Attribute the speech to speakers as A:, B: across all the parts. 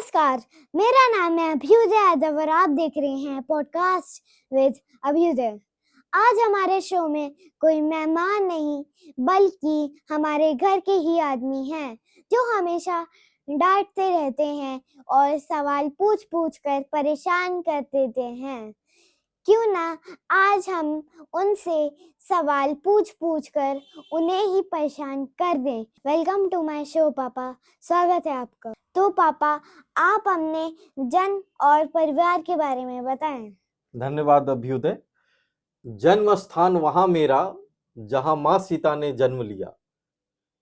A: नमस्कार, मेरा नाम है अभ्युदय यादव और आप देख रहे हैं पॉडकास्ट विद अभ्युदय। आज हमारे शो में कोई मेहमान नहीं बल्कि हमारे घर के ही आदमी हैं जो हमेशा डांटते रहते हैं और सवाल पूछ पूछ कर परेशान कर देते हैं। क्यों ना आज हम उनसे सवाल पूछ पूछ कर उन्हें ही परेशान कर दें। वेलकम टू माय शो पापा, स्वागत है आपका। तो पापा, आप अपने जन्म और परिवार के बारे में बताएं।
B: धन्यवाद अभ्युदय। जन्म स्थान वहां मेरा जहां मां सीता ने जन्म लिया।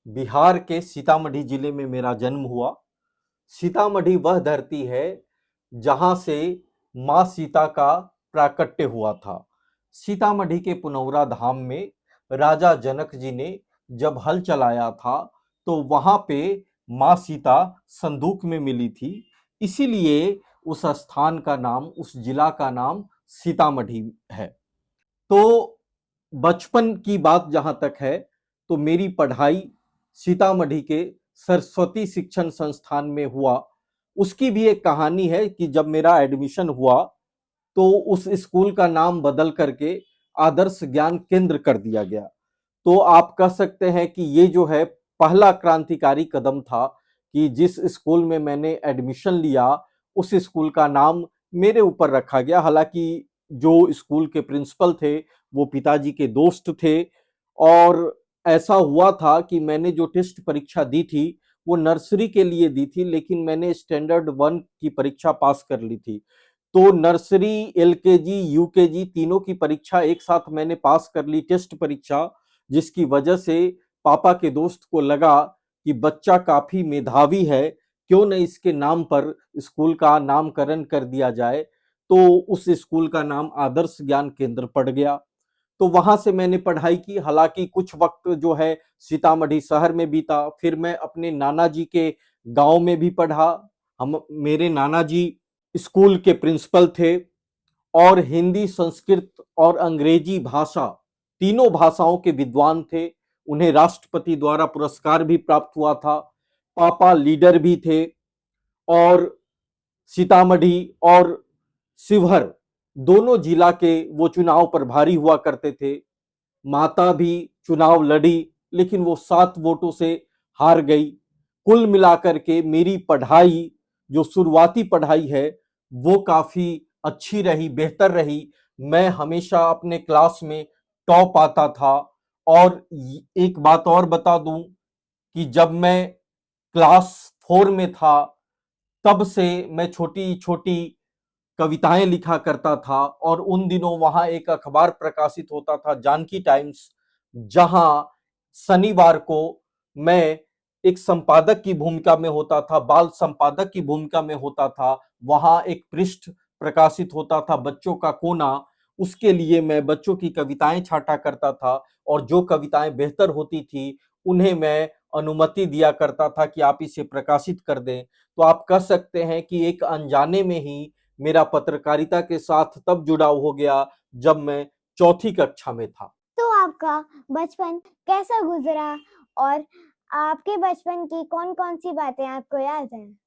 B: बिहार के सीतामढ़ी जिले में मेरा जन्म हुआ। सीतामढ़ी वह धरती है जहां से मां सीता का प्राकट्य हुआ था। सीतामढ़ी के पुनौरा धाम में राजा जनक जी ने जब हल चलाया था तो वहां पे मां सीता संदूक में मिली थी। इसीलिए उस स्थान का नाम, उस जिला का नाम सीतामढ़ी है। तो बचपन की बात जहां तक है तो मेरी पढ़ाई सीतामढ़ी के सरस्वती शिक्षण संस्थान में हुआ। उसकी भी एक कहानी है कि जब मेरा एडमिशन हुआ तो उस स्कूल का नाम बदल करके आदर्श ज्ञान केंद्र कर दिया गया। तो आप कह सकते हैं कि ये जो है पहला क्रांतिकारी कदम था कि जिस स्कूल में मैंने एडमिशन लिया उस स्कूल का नाम मेरे ऊपर रखा गया। हालांकि जो स्कूल के प्रिंसिपल थे वो पिताजी के दोस्त थे, और ऐसा हुआ था कि मैंने जो टेस्ट परीक्षा दी थी वो नर्सरी के लिए दी थी, लेकिन मैंने स्टैंडर्ड 1 की परीक्षा पास कर ली थी। तो नर्सरी, एलकेजी, यूकेजी तीनों की परीक्षा एक साथ मैंने पास कर ली, टेस्ट परीक्षा, जिसकी वजह से पापा के दोस्त को लगा कि बच्चा काफी मेधावी है, क्यों न इसके नाम पर स्कूल का नामकरण कर दिया जाए। तो उस स्कूल का नाम आदर्श ज्ञान केंद्र पड़ गया। तो वहां से मैंने पढ़ाई की। हालांकि कुछ वक्त जो है सीतामढ़ी शहर में बीता, फिर मैं अपने नाना जी के गांव में भी पढ़ा। हम मेरे नाना जी स्कूल के प्रिंसिपल थे और हिंदी, संस्कृत और अंग्रेजी भाषा, तीनों भाषाओं के विद्वान थे। उन्हें राष्ट्रपति द्वारा पुरस्कार भी प्राप्त हुआ था। पापा लीडर भी थे और सीतामढ़ी और शिवहर दोनों जिला के वो चुनाव प्रभारी हुआ करते थे। माता भी चुनाव लड़ी लेकिन वो 7 वोटों से हार गई। कुल मिलाकर के मेरी पढ़ाई, जो शुरुआती पढ़ाई है, वो काफी अच्छी रही, बेहतर रही। मैं हमेशा अपने क्लास में टॉप आता था। और एक बात और बता दूं कि जब मैं क्लास 4 में था तब से मैं छोटी छोटी कविताएं लिखा करता था। और उन दिनों वहां एक अखबार प्रकाशित होता था, जानकी टाइम्स, जहां शनिवार को मैं एक संपादक की भूमिका में होता था, बाल संपादक की भूमिका में होता था। वहां एक पृष्ठ प्रकाशित होता था, बच्चों का कोना। उसके लिए मैं बच्चों की कविताएं छाटा करता था और जो कविताएं बेहतर होती थी उन्हें मैं अनुमति दिया करता था कि आप इसे प्रकाशित कर दें। तो आप कह सकते हैं कि एक अनजाने में ही मेरा पत्रकारिता के साथ तब जुड़ाव हो गया जब मैं चौथी कक्षा में था।
A: तो आपका बचपन कैसा गुजरा और आपके बचपन की कौन कौन सी बातें आपको याद हैं?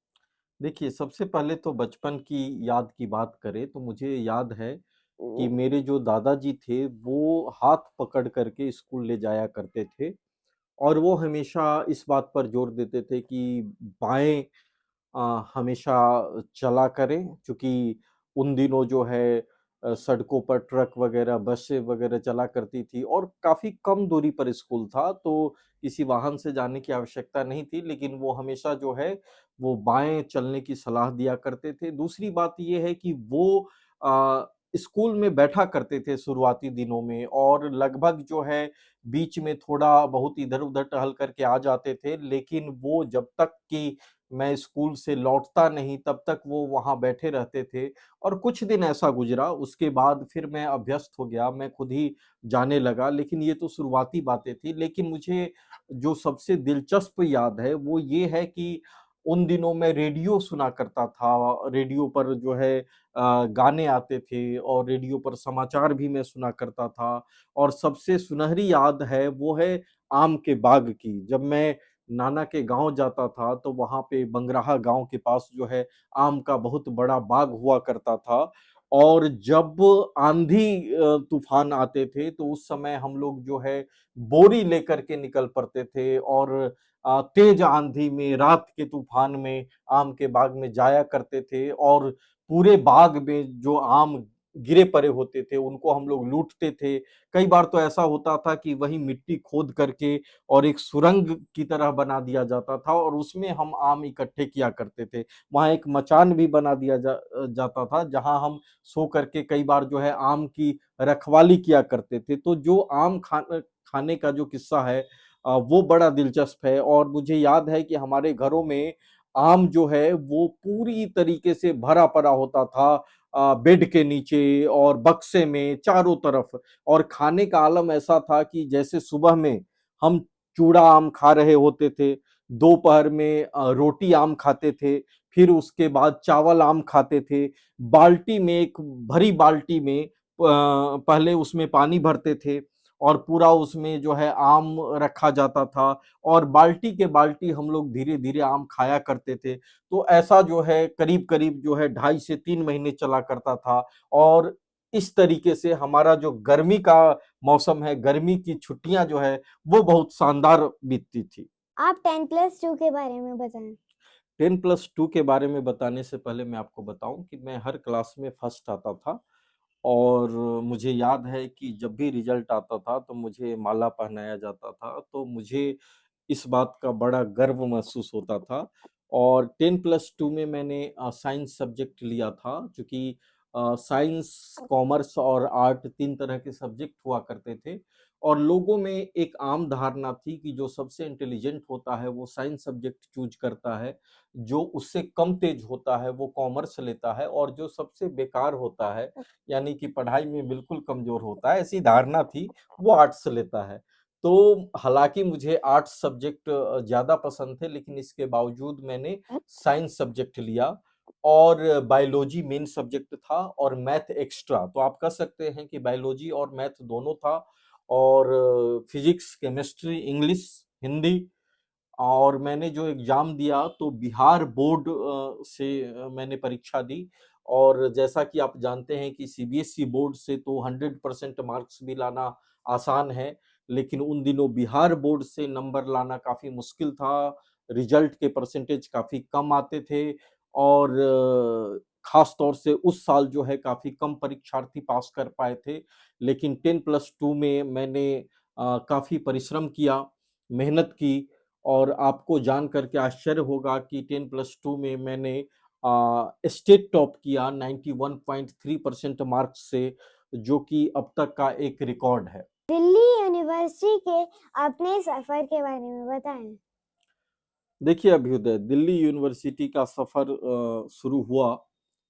B: देखिए, सबसे पहले तो बचपन की याद की बात करें तो मुझे याद है कि मेरे जो दादाजी थे वो हाथ पकड़ करके स्कूल ले जाया करते थे। और वो हमेशा इस बात पर जोर देते थे कि बाएं हमेशा चला करें, क्योंकि उन दिनों जो है सड़कों पर ट्रक वगैरह, बसें वगैरह चला करती थी और काफी कम दूरी पर स्कूल था, तो किसी वाहन से जाने की आवश्यकता नहीं थी। लेकिन वो हमेशा जो है वो बाएं चलने की सलाह दिया करते थे। दूसरी बात ये है कि वो स्कूल में बैठा करते थे शुरुआती दिनों में, और लगभग जो है बीच में थोड़ा बहुत इधर उधर टहल करके आ जाते थे, लेकिन वो जब तक कि मैं स्कूल से लौटता नहीं तब तक वो वहां बैठे रहते थे। और कुछ दिन ऐसा गुजरा, उसके बाद फिर मैं अभ्यस्त हो गया, मैं खुद ही जाने लगा। लेकिन ये तो शुरुआती बातें थी। लेकिन मुझे जो सबसे दिलचस्प याद है वो ये है कि उन दिनों मैं रेडियो सुना करता था। रेडियो पर जो है गाने आते थे और रेडियो पर समाचार भी मैं सुना करता था। और सबसे सुनहरी याद है वो है आम के बाग की। जब मैं नाना के गांव जाता था तो वहां पे बंगराहा गांव के पास जो है आम का बहुत बड़ा बाग हुआ करता था। और जब आंधी तूफान आते थे तो उस समय हम लोग जो है बोरी लेकर के निकल पड़ते थे और तेज आंधी में रात के तूफान में आम के बाग में जाया करते थे और पूरे बाग में जो आम गिरे पड़े होते थे उनको हम लोग लूटते थे। कई बार तो ऐसा होता था कि वही मिट्टी खोद करके और एक सुरंग की तरह बना दिया जाता था और उसमें हम आम इकट्ठे किया करते थे। वहाँ एक मचान भी बना दिया जाता था जहाँ हम सो करके कई बार जो है आम की रखवाली किया करते थे। तो जो खाने का जो किस्सा है वो बड़ा दिलचस्प है और मुझे याद है कि हमारे घरों में आम जो है वो पूरी तरीके से भरा पड़ा होता था बेड के नीचे और बक्से में चारों तरफ। और खाने का आलम ऐसा था कि जैसे सुबह में हम चूड़ा आम खा रहे होते थे, दोपहर में रोटी आम खाते थे, फिर उसके बाद चावल आम खाते थे। बाल्टी में एक भरी बाल्टी में पहले उसमें पानी भरते थे और पूरा उसमें जो है आम रखा जाता था और बाल्टी के बाल्टी हम लोग धीरे धीरे आम खाया करते थे। तो ऐसा जो है करीब करीब जो है 2.5 से 3 महीने चला करता था। और इस तरीके से हमारा जो गर्मी का मौसम है, गर्मी की छुट्टियां जो है वो बहुत शानदार बीतती थी।
A: आप 10+2 के बारे में बताएं।
B: 10+2 के बारे में बताने से पहले मैं आपको बताऊं कि मैं हर क्लास में फर्स्ट आता था और मुझे याद है कि जब भी रिजल्ट आता था तो मुझे माला पहनाया जाता था। तो मुझे इस बात का बड़ा गर्व महसूस होता था। और 10+2 में मैंने साइंस सब्जेक्ट लिया था क्योंकि साइंस, कॉमर्स और आर्ट 3 तरह के सब्जेक्ट हुआ करते थे और लोगों में एक आम धारणा थी कि जो सबसे इंटेलिजेंट होता है वो साइंस सब्जेक्ट चूज करता है, जो उससे कम तेज होता है वो कॉमर्स लेता है और जो सबसे बेकार होता है यानी कि पढ़ाई में बिल्कुल कमजोर होता है, ऐसी धारणा थी, वो आर्ट्स लेता है। तो हालांकि मुझे आर्ट्स सब्जेक्ट ज्यादा पसंद थे लेकिन इसके बावजूद मैंने साइंस सब्जेक्ट लिया और बायोलॉजी मेन सब्जेक्ट था और मैथ एक्स्ट्रा। तो आप कह सकते हैं कि बायोलॉजी और मैथ दोनों था और फिजिक्स, केमिस्ट्री, इंग्लिश, हिंदी। और मैंने जो एग्जाम दिया तो बिहार बोर्ड से मैंने परीक्षा दी। और जैसा कि आप जानते हैं कि सीबीएसई बोर्ड से तो 100% मार्क्स भी लाना आसान है, लेकिन उन दिनों बिहार बोर्ड से नंबर लाना काफी मुश्किल था। रिजल्ट के परसेंटेज काफी कम आते थे और खास तौर से उस साल जो है काफी कम परीक्षार्थी पास कर पाए थे। लेकिन 10+2 में मैंने काफी परिश्रम किया, मेहनत की और आपको जान करके आश्चर्य होगा कि 10+2 में मैंने स्टेट टॉप किया 91.3% मार्क्स से, जो कि अब तक का एक रिकॉर्ड है।
A: दिल्ली यूनिवर्सिटी के अपने सफर के बारे में बताएं।
B: देखिए अभ्युदय, दिल्ली यूनिवर्सिटी का सफर शुरू हुआ,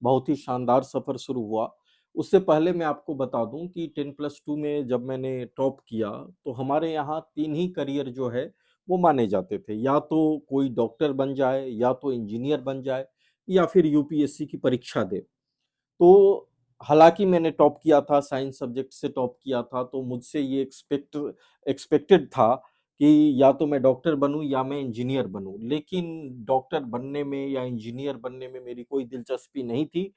B: बहुत ही शानदार सफर शुरू हुआ। उससे पहले मैं आपको बता दूं कि 10+2 में जब मैंने टॉप किया तो हमारे यहाँ 3 ही करियर जो है वो माने जाते थे, या तो कोई डॉक्टर बन जाए, या तो इंजीनियर बन जाए, या फिर यूपीएससी की परीक्षा दे। तो हालांकि मैंने टॉप किया था, साइंस सब्जेक्ट से टॉप किया था, तो मुझसे ये एक्सपेक्टेड था कि या तो मैं डॉक्टर बनूं या मैं इंजीनियर बनूं। लेकिन डॉक्टर बनने में या इंजीनियर बनने में मेरी कोई दिलचस्पी नहीं थी।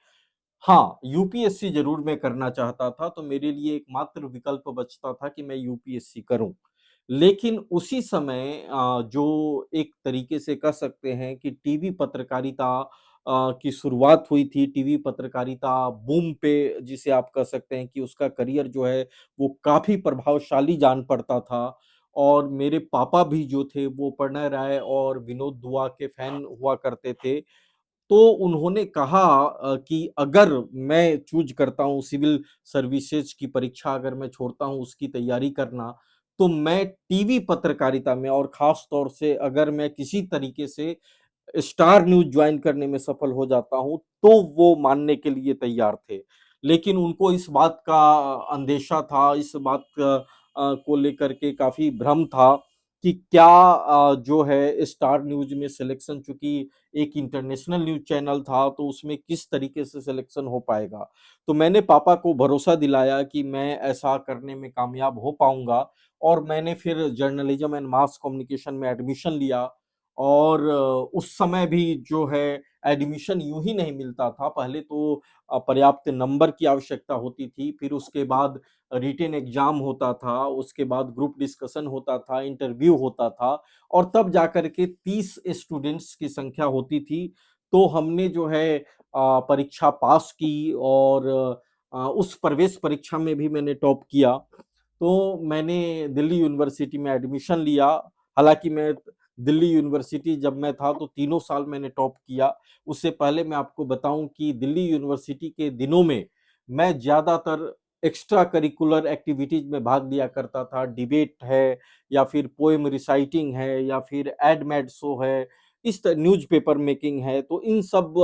B: हाँ, यूपीएससी जरूर मैं करना चाहता था, तो मेरे लिए एकमात्र विकल्प बचता था कि मैं यूपीएससी करूं। लेकिन उसी समय जो एक तरीके से कह सकते हैं कि टीवी पत्रकारिता की शुरुआत हुई थी, टीवी पत्रकारिता बूम पे जिसे आप कह सकते हैं कि उसका करियर जो है वो काफी प्रभावशाली जान पड़ता था। और मेरे पापा भी जो थे वो प्रणय राय और विनोद दुआ के फैन हुआ करते थे। तो उन्होंने कहा कि अगर मैं चूज करता हूँ सिविल सर्विसेज की परीक्षा, अगर मैं छोड़ता हूँ उसकी तैयारी करना, तो मैं टीवी पत्रकारिता में और खास तौर से अगर मैं किसी तरीके से स्टार न्यूज ज्वाइन करने में सफल हो जाता हूं, तो वो मानने के लिए तैयार थे। लेकिन उनको इस बात का अंदेशा था, इस बात को लेकर के काफी भ्रम था कि क्या जो है स्टार न्यूज में सिलेक्शन, चूंकि एक इंटरनेशनल न्यूज चैनल था, तो उसमें किस तरीके से सिलेक्शन हो पाएगा। तो मैंने पापा को भरोसा दिलाया कि मैं ऐसा करने में कामयाब हो पाऊंगा और मैंने फिर जर्नलिज्म एंड मास कम्युनिकेशन में एडमिशन लिया। और उस समय भी जो है एडमिशन यूं ही नहीं मिलता था। पहले तो पर्याप्त नंबर की आवश्यकता होती थी, फिर उसके बाद रिटेन एग्जाम होता था, उसके बाद ग्रुप डिस्कशन होता था, इंटरव्यू होता था, और तब जाकर के 30 स्टूडेंट्स की संख्या होती थी। तो हमने जो है परीक्षा पास की, और उस प्रवेश परीक्षा में भी मैंने टॉप किया। तो मैंने दिल्ली यूनिवर्सिटी में एडमिशन लिया। हालांकि मैं दिल्ली यूनिवर्सिटी जब मैं था तो तीनों साल मैंने टॉप किया। उससे पहले मैं आपको बताऊं कि दिल्ली यूनिवर्सिटी के दिनों में मैं ज्यादातर एक्स्ट्रा करिकुलर एक्टिविटीज में भाग लिया करता था। डिबेट है, या फिर पोएम रिसाइटिंग है, या फिर एडमेड शो है, इस न्यूज़पेपर मेकिंग है। तो इन सब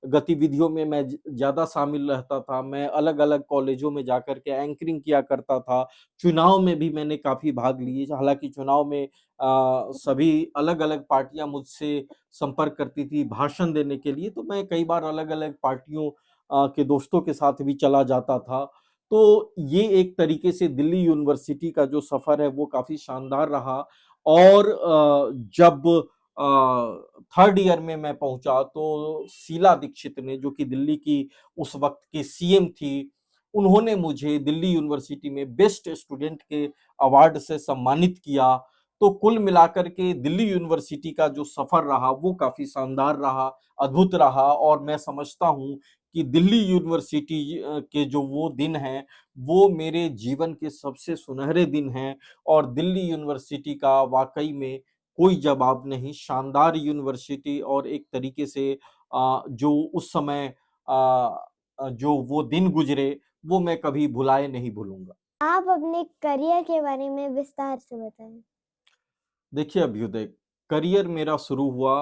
B: गतिविधियों में मैं ज्यादा शामिल रहता था। मैं अलग अलग कॉलेजों में जाकर के एंकरिंग किया करता था। चुनाव में भी मैंने काफी भाग लिए। हालांकि चुनाव में सभी अलग अलग पार्टियां मुझसे संपर्क करती थी भाषण देने के लिए, तो मैं कई बार अलग अलग पार्टियों के दोस्तों के साथ भी चला जाता था। तो ये एक तरीके से दिल्ली यूनिवर्सिटी का जो सफर है वो काफी शानदार रहा। और जब थर्ड ईयर में मैं पहुंचा तो शीला दीक्षित ने, जो कि दिल्ली की उस वक्त की सीएम थी, उन्होंने मुझे दिल्ली यूनिवर्सिटी में बेस्ट स्टूडेंट के अवार्ड से सम्मानित किया। तो कुल मिलाकर के दिल्ली यूनिवर्सिटी का जो सफर रहा वो काफी शानदार रहा, अद्भुत रहा। और मैं समझता हूँ कि दिल्ली यूनिवर्सिटी के जो वो दिन हैं वो मेरे जीवन के सबसे सुनहरे दिन हैं। और दिल्ली यूनिवर्सिटी का वाकई में कोई जवाब नहीं। शानदार यूनिवर्सिटी, और एक तरीके से जो उस समय जो वो दिन गुजरे वो मैं कभी भुलाए नहीं भूलूंगा।
A: आप अपने करियर के बारे में विस्तार से बताएं।
B: देखिए अभ्युदय, करियर मेरा शुरू हुआ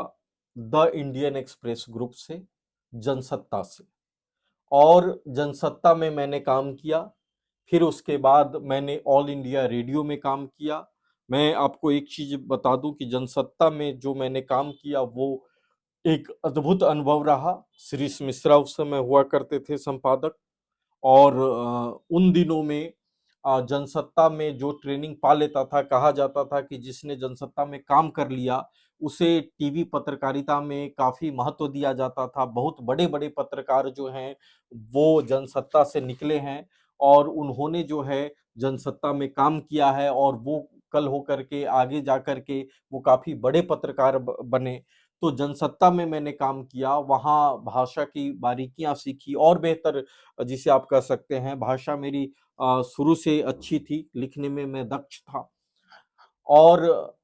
B: द इंडियन एक्सप्रेस ग्रुप से, जनसत्ता से। और जनसत्ता में मैंने काम किया। फिर उसके बाद मैंने ऑल इंडिया रेडियो में काम किया। मैं आपको एक चीज बता दूं कि जनसत्ता में जो मैंने काम किया वो एक अद्भुत अनुभव रहा। श्रीश मिश्रा उस समय हुआ करते थे संपादक। और उन दिनों में जनसत्ता में जो ट्रेनिंग पा लेता था, कहा जाता था कि जिसने जनसत्ता में काम कर लिया उसे टीवी पत्रकारिता में काफी महत्व दिया जाता था। बहुत बड़े बड़े पत्रकार जो हैं वो जनसत्ता से निकले हैं, और उन्होंने जो है जनसत्ता में काम किया है, और वो कल होकर के आगे जाकर के वो काफी बड़े पत्रकार बने। तो जनसत्ता में मैंने काम किया, वहाँ भाषा की बारीकियां सीखी, और बेहतर जिसे आप कह सकते हैं, भाषा मेरी शुरू से अच्छी थी, लिखने में मैं दक्ष था। और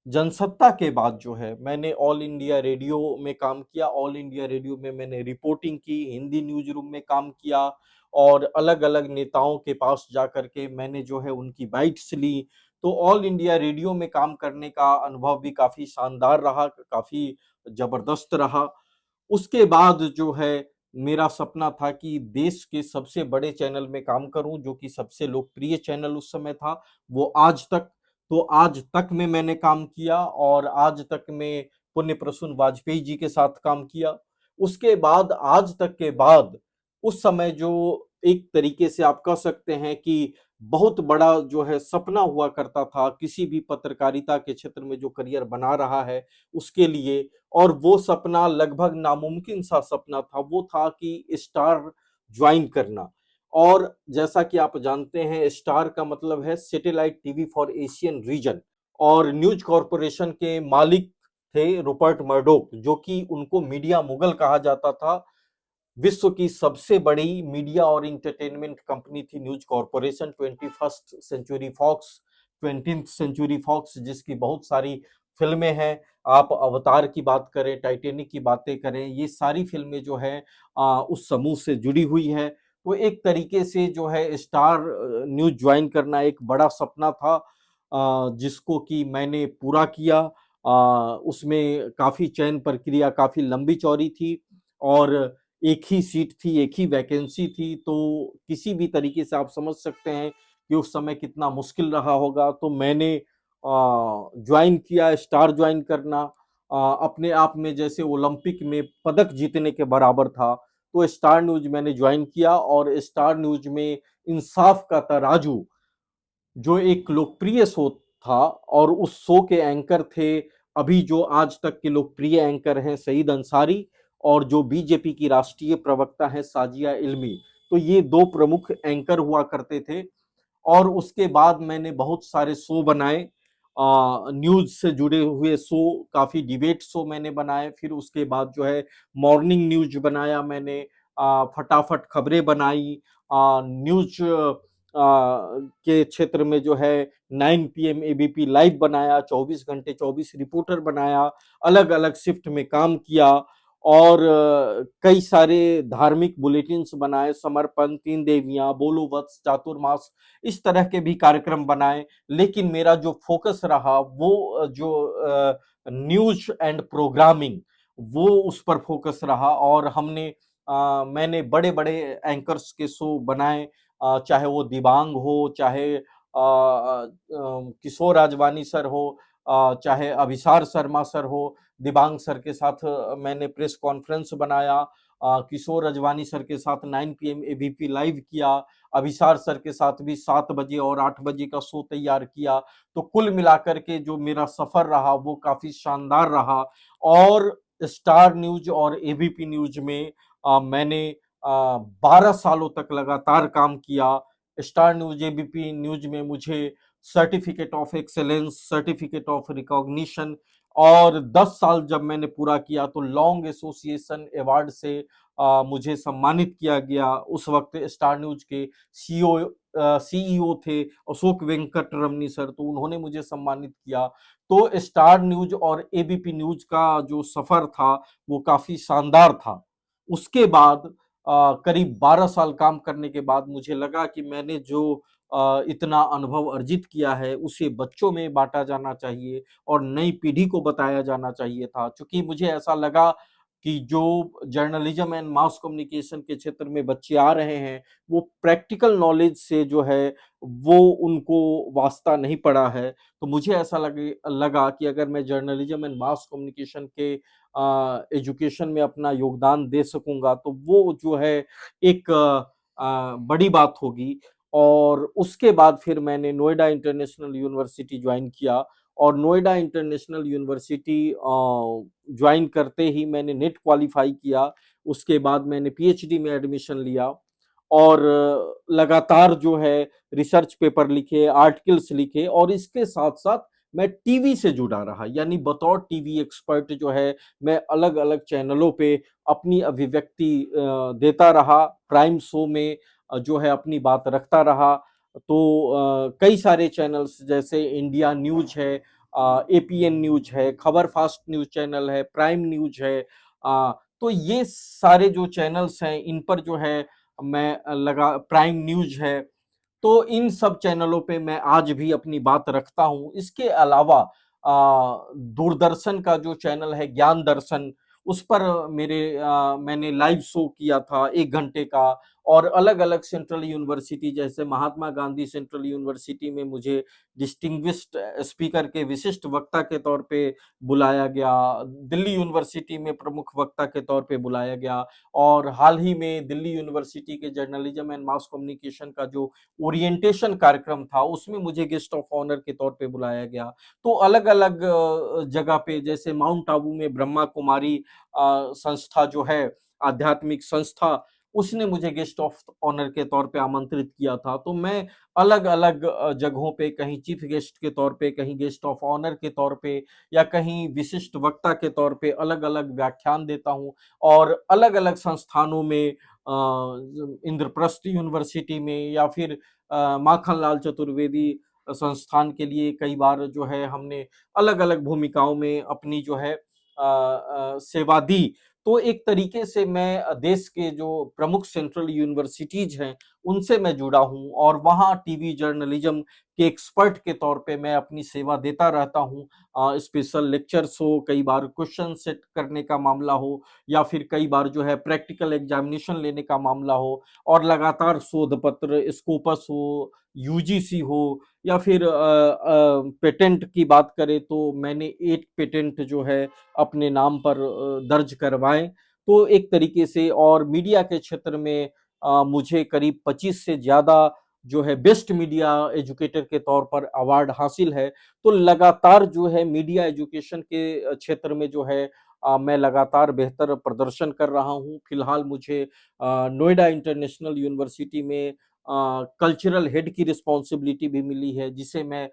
B: जनसत्ता के बाद जो है मैंने ऑल इंडिया रेडियो में काम किया। ऑल इंडिया रेडियो में मैंने रिपोर्टिंग की, हिंदी न्यूज रूम में काम किया, और अलग अलग नेताओं के पास जाकर के मैंने जो है उनकी बाइट्स ली। तो ऑल इंडिया रेडियो में काम करने का अनुभव भी काफी शानदार रहा, काफी जबरदस्त रहा। उसके बाद जो है मेरा सपना था कि देश के सबसे बड़े चैनल में काम करूं, जो कि सबसे लोकप्रिय चैनल उस समय था, वो आज तक। तो आज तक में मैंने काम किया, और आज तक में पुण्य प्रसून वाजपेयी जी के साथ काम किया। उसके बाद आज तक के बाद उस समय जो एक तरीके से आप कह सकते हैं कि बहुत बड़ा जो है सपना हुआ करता था किसी भी पत्रकारिता के क्षेत्र में जो करियर बना रहा है उसके लिए, और वो सपना लगभग नामुमकिन सा सपना था, वो था कि स्टार ज्वाइन करना। और जैसा कि आप जानते हैं, स्टार का मतलब है satellite TV for Asian region. और न्यूज कॉरपोरेशन के मालिक थे रुपर्ट मर्डोक, जो कि उनको मीडिया मुगल कहा जाता था। विश्व की सबसे बड़ी मीडिया और इंटरटेनमेंट कंपनी थी News Corporation. 21st century Fox, 20th century Fox, जिसकी बहुत सारी फिल्में हैं। आप अवतार की बात करें, टाइटेनिक की बातें करें, ये सारी फिल्में जो है उस समूह से जुड़ी हुई है। तो एक तरीके से जो है स्टार न्यूज ज्वाइन करना एक बड़ा सपना था, जिसको कि मैंने पूरा किया। उसमें काफी चयन प्रक्रिया काफी लंबी चौड़ी थी, और एक ही सीट थी, एक ही वैकेंसी थी। तो किसी भी तरीके से आप समझ सकते हैं कि उस समय कितना मुश्किल रहा होगा। तो मैंने ज्वाइन किया। स्टार ज्वाइन करना अपने आप में जैसे ओलंपिक में पदक जीतने के बराबर था। तो स्टार न्यूज मैंने ज्वाइन किया, और स्टार न्यूज में इंसाफ का तराजू जो एक लोकप्रिय शो था, और उस शो के एंकर थे अभी जो आज तक के लोकप्रिय एंकर हैं सईद अंसारी, और जो बीजेपी की राष्ट्रीय प्रवक्ता हैं साजिया इल्मी। तो ये दो प्रमुख एंकर हुआ करते थे। और उसके बाद मैंने बहुत सारे शो बनाए, न्यूज से जुड़े हुए शो, काफी डिबेट शो मैंने बनाए। फिर उसके बाद जो है मॉर्निंग न्यूज बनाया मैंने, फटाफट खबरें बनाई, न्यूज के क्षेत्र में जो है 9 PM एबीपी लाइव बनाया, 24 घंटे 24 रिपोर्टर बनाया, अलग अलग शिफ्ट में काम किया। और कई सारे धार्मिक बुलेटिन्स बनाए, समर्पण, तीन देवियां, बोलो वत्स, चातुर्मास, इस तरह के भी कार्यक्रम बनाए। लेकिन मेरा जो फोकस रहा वो जो न्यूज एंड प्रोग्रामिंग, वो उस पर फोकस रहा। और मैंने बड़े बड़े एंकर्स के शो बनाए, चाहे वो दिबांग हो, चाहे किशोर राजवानी सर हो, चाहे अभिसार शर्मा सर हो। दिबांग सर के साथ मैंने प्रेस कॉन्फ्रेंस बनाया, किशोर रजवानी सर के साथ 9 PM एबीपी लाइव किया, अभिसार सर के साथ भी 7 बजे और 8 बजे का शो तैयार किया। तो कुल मिलाकर के जो मेरा सफर रहा वो काफी शानदार रहा। और स्टार न्यूज और एबीपी न्यूज में मैंने 12 सालों तक लगातार काम किया। स्टार न्यूज एबीपी न्यूज में मुझे certificate of excellence, certificate of recognition, और 10 साल जब मैंने पूरा किया तो लॉन्ग एसोसिएशन अवार्ड से मुझे सम्मानित किया गया। उस वक्त स्टार न्यूज के सीईओ थे अशोक वेंकट रमनी सर, तो उन्होंने मुझे सम्मानित किया। तो स्टार न्यूज और एबीपी न्यूज का जो सफर था वो काफी शानदार था। उसके बाद करीब 12 साल काम करने के बाद मुझे लगा कि मैंने जो इतना अनुभव अर्जित किया है उसे बच्चों में बांटा जाना चाहिए और नई पीढ़ी को बताया जाना चाहिए था। क्योंकि मुझे ऐसा लगा कि जो जर्नलिज्म एंड मास कम्युनिकेशन के क्षेत्र में बच्चे आ रहे हैं वो प्रैक्टिकल नॉलेज से जो है वो उनको वास्ता नहीं पड़ा है। तो मुझे ऐसा लगा कि अगर मैं जर्नलिज्म एंड मास कम्युनिकेशन के एजुकेशन में अपना योगदान दे सकूंगा तो वो जो है एक बड़ी बात होगी। और उसके बाद फिर मैंने नोएडा इंटरनेशनल यूनिवर्सिटी ज्वाइन किया, और नोएडा इंटरनेशनल यूनिवर्सिटी ज्वाइन करते ही मैंने नेट क्वालिफाई किया। उसके बाद मैंने पीएचडी में एडमिशन लिया, और लगातार जो है रिसर्च पेपर लिखे, आर्टिकल्स लिखे, और इसके साथ साथ मैं टीवी से जुड़ा रहा, यानी बतौर टीवी एक्सपर्ट जो है मैं अलग अलग चैनलों पे अपनी अभिव्यक्ति देता रहा, प्राइम शो में जो है अपनी बात रखता रहा। तो कई सारे चैनल्स जैसे इंडिया न्यूज है, एपीएन न्यूज है, खबर फास्ट न्यूज चैनल है, प्राइम न्यूज है, तो ये सारे जो चैनल्स हैं इन पर जो है मैं लगा, प्राइम न्यूज है, तो इन सब चैनलों पे मैं आज भी अपनी बात रखता हूँ। इसके अलावा दूरदर्शन का जो चैनल है ज्ञान दर्शन, उस पर मैंने लाइव शो किया था 1 घंटे का। और अलग अलग सेंट्रल यूनिवर्सिटी जैसे महात्मा गांधी सेंट्रल यूनिवर्सिटी में मुझे डिस्टिंग्विश्ड स्पीकर के विशिष्ट वक्ता के तौर पे बुलाया गया, दिल्ली यूनिवर्सिटी में प्रमुख वक्ता के तौर पे बुलाया गया, और हाल ही में दिल्ली यूनिवर्सिटी के जर्नलिज्म एंड मास कम्युनिकेशन का जो ओरिएंटेशन कार्यक्रम था उसमें मुझे गेस्ट ऑफ ऑनर के तौर पे बुलाया गया। तो अलग अलग जगह पे, जैसे माउंट आबू में ब्रह्मा कुमारी संस्था जो है, आध्यात्मिक संस्था, उसने मुझे गेस्ट ऑफ ऑनर के तौर पे आमंत्रित किया था। तो मैं अलग अलग जगहों पे, कहीं चीफ गेस्ट के तौर पे, कहीं गेस्ट ऑफ ऑनर के तौर पे, या कहीं विशिष्ट वक्ता के तौर पे अलग अलग व्याख्यान देता हूँ। और अलग अलग संस्थानों में, इंद्रप्रस्थ यूनिवर्सिटी में, या फिर माखनलाल चतुर्वेदी संस्थान के लिए कई बार जो है हमने अलग अलग भूमिकाओं में अपनी जो है सेवा दी। तो एक तरीके से मैं देश के जो प्रमुख सेंट्रल यूनिवर्सिटीज हैं उनसे मैं जुड़ा हूँ, और वहाँ टीवी जर्नलिज्म के एक्सपर्ट के तौर पे मैं अपनी सेवा देता रहता हूँ। स्पेशल लेक्चर्स हो, कई बार क्वेश्चन सेट करने का मामला हो, या फिर कई बार जो है प्रैक्टिकल एग्जामिनेशन लेने का मामला हो, और लगातार शोध पत्र, स्कोपस हो, यूजीसी हो, या फिर पेटेंट की बात करें तो मैंने 8 पेटेंट जो है अपने नाम पर दर्ज करवाए। तो एक तरीके से, और मीडिया के क्षेत्र में मुझे करीब 25 से ज्यादा जो है बेस्ट मीडिया एजुकेटर के तौर पर अवार्ड हासिल है। तो लगातार जो है मीडिया एजुकेशन के क्षेत्र में जो है मैं लगातार बेहतर प्रदर्शन कर रहा हूँ। फिलहाल मुझे नोएडा इंटरनेशनल यूनिवर्सिटी में कल्चरल हेड की रिस्पॉन्सिबिलिटी भी मिली है, जिसे मैं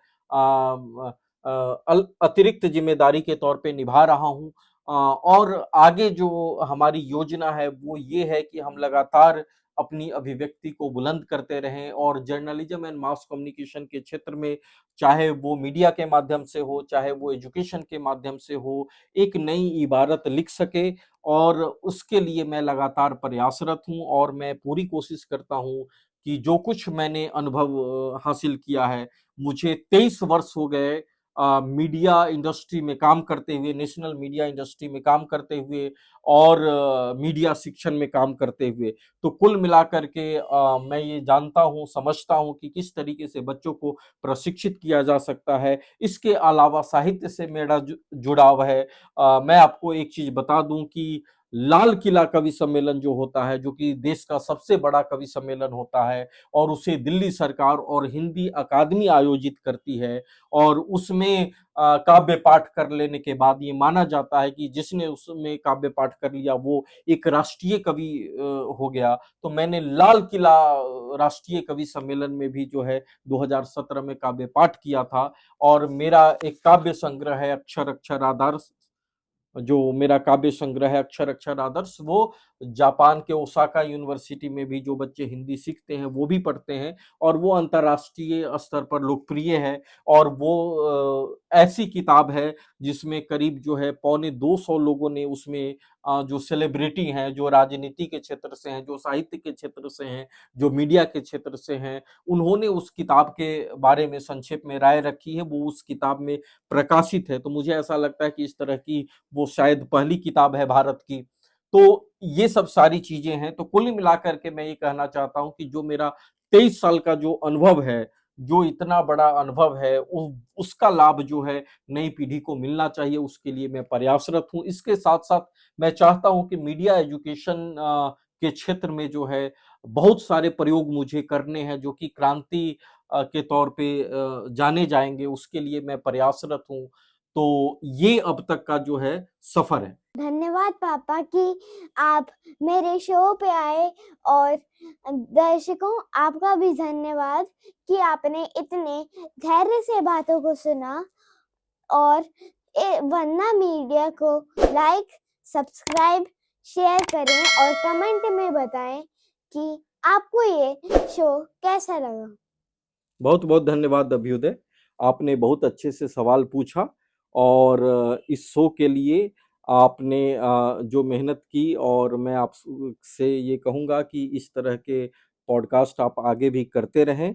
B: अतिरिक्त जिम्मेदारी के तौर पे निभा रहा हूँ। और आगे जो हमारी योजना है वो ये है कि हम लगातार अपनी अभिव्यक्ति को बुलंद करते रहें और जर्नलिज्म एंड मास कम्युनिकेशन के क्षेत्र में, चाहे वो मीडिया के माध्यम से हो, चाहे वो एजुकेशन के माध्यम से हो, एक नई इबारत लिख सके। और उसके लिए मैं लगातार प्रयासरत हूँ और मैं पूरी कोशिश करता हूँ कि जो कुछ मैंने अनुभव हासिल किया है, मुझे 23 वर्ष हो गए मीडिया इंडस्ट्री में काम करते हुए, नेशनल मीडिया इंडस्ट्री में काम करते हुए और मीडिया शिक्षण में काम करते हुए। तो कुल मिलाकर के मैं ये जानता हूँ, समझता हूँ कि किस तरीके से बच्चों को प्रशिक्षित किया जा सकता है। इसके अलावा साहित्य से मेरा जुड़ाव है। मैं आपको एक चीज बता दूं कि लाल किला कवि सम्मेलन जो होता है, जो कि देश का सबसे बड़ा कवि सम्मेलन होता है और उसे दिल्ली सरकार और हिंदी अकादमी आयोजित करती है, और उसमें काव्य पाठ कर लेने के बाद ये माना जाता है कि जिसने उसमें काव्य पाठ कर लिया वो एक राष्ट्रीय कवि हो गया। तो मैंने लाल किला राष्ट्रीय कवि सम्मेलन में भी जो है 2017 में काव्य पाठ किया था। और मेरा एक काव्य संग्रह है अक्षर अक्षर आदर्श, जो मेरा काव्य संग्रह है अक्षर अक्षर आदर्श, वो जापान के ओसाका यूनिवर्सिटी में भी जो बच्चे हिंदी सीखते हैं वो भी पढ़ते हैं, और वो अंतर्राष्ट्रीय स्तर पर लोकप्रिय है। और वो ऐसी किताब है जिसमें करीब जो है 250 लोगों ने उसमें जो सेलिब्रिटी हैं, जो राजनीति के क्षेत्र से हैं, जो साहित्य के क्षेत्र से हैं, जो मीडिया के क्षेत्र से हैं, उन्होंने उस किताब के बारे में संक्षेप में राय रखी है। वो उस किताब में प्रकाशित है। तो मुझे ऐसा लगता है कि इस तरह की वो शायद पहली किताब है भारत की। तो ये सब सारी चीजें हैं। तो कुल मिलाकर के मैं ये कहना चाहता हूं कि जो मेरा 23 साल का जो अनुभव है, जो इतना बड़ा अनुभव है, उसका लाभ जो है नई पीढ़ी को मिलना चाहिए, उसके लिए मैं प्रयासरत हूँ। इसके साथ साथ मैं चाहता हूँ कि मीडिया एजुकेशन के क्षेत्र में जो है बहुत सारे प्रयोग मुझे करने हैं, जो कि क्रांति के तौर पे जाने जाएंगे। उसके लिए मैं प्रयासरत हूँ। तो ये अब तक का जो है सफर है।
A: धन्यवाद पापा कि आप मेरे शो पे आए, और दर्शकों आपका भी धन्यवाद कि आपने इतने धैर्य से बातों को सुना। और वन्ना मीडिया को लाइक, सब्सक्राइब, शेयर करें और कमेंट में बताएं कि आपको ये शो कैसा लगा।
B: बहुत बहुत धन्यवाद अभ्युदय, आपने बहुत अच्छे से सवाल पूछा और इस शो के लिए आपने जो मेहनत की, और मैं आपसे ये कहूँगा कि इस तरह के पॉडकास्ट आप आगे भी करते रहें।